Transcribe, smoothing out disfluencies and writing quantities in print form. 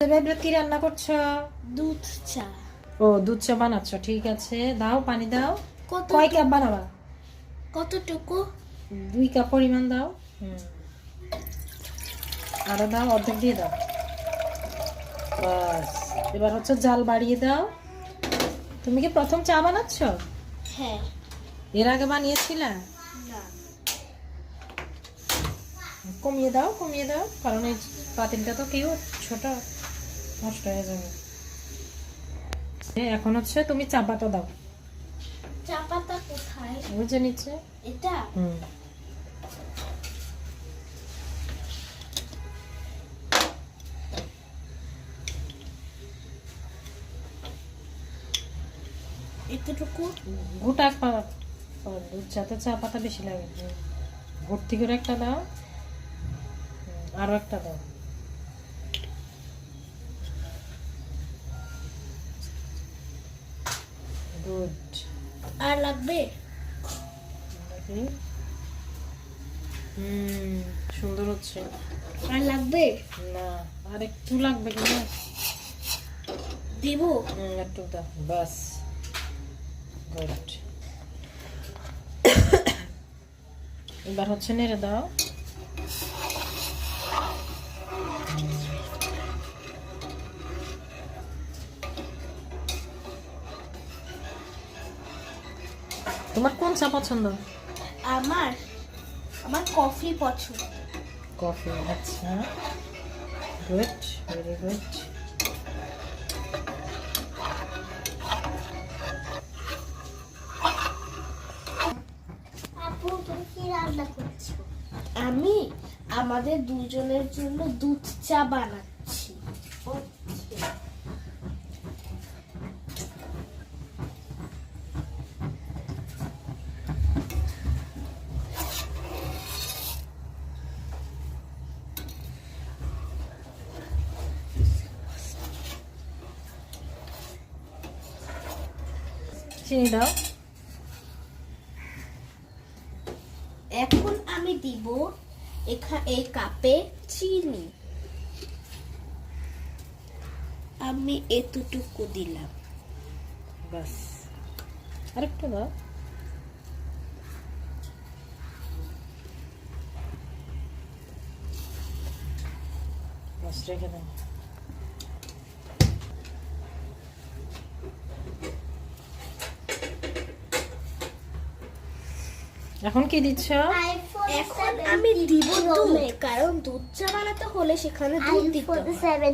এবার কি রান্না করছো? দুধ চা। ও, দুধ চা বানাচ্ছ, ঠিক আছে। দাও, পানি দাও। কত? কয় কাপ বানাবা? কতটুকু? 2 কাপ পরিমাণ দাও। আরো দাও, অর্ধেক দিয়ে দাও। বাস, এবার হচ্ছে জাল বাড়িয়ে দাও। তুমি কি প্রথম চা বানাচ্ছ? হ্যাঁ। এর আগে বানিয়েছিলা? না। কমিয়ে দাও, কমিয়ে দাও, কারণ এই পাতিলটা তো কেউ ছোট, নষ্ট হয়ে যাবে। এখন হচ্ছে তুমি চা পাতা দাও। চা পাতা কোথায়? ওই যে নিচে। এটা? এতটুকু? গোটা দুধ চাতে চা পাতা বেশি লাগে। ভর্তি করে একটা দাও, আরো একটা দাও। গুড। আর লাগবে? সুন্দর হচ্ছে। আর লাগবে? না, আর একটু লাগবে কিনা দিব? একটু দাও, বাস। গুড। এবার হচ্ছে নেড়ে দাও। তোমার কোন চা পছন্দ? আমার আমার কফি পছন্দ। কফি, আচ্ছা। Good, very good. আপু, তুমি কি রান্না করছো? আমি আমাদের দুজনের জন্য দুধ চা বানাচ্ছি। চিনি দাও। এখন আমি দিব এই কাপে চিনি। আমি এতটুকু দিলাম। বাস, আরেকটু দাও। বাস, রেখে দাও। এখন কি দিচ্ছ? এখন আমি দিব দুধ, কারণ দুধ চা বানাতে হলে সেখানে দুধ দিতে হয়।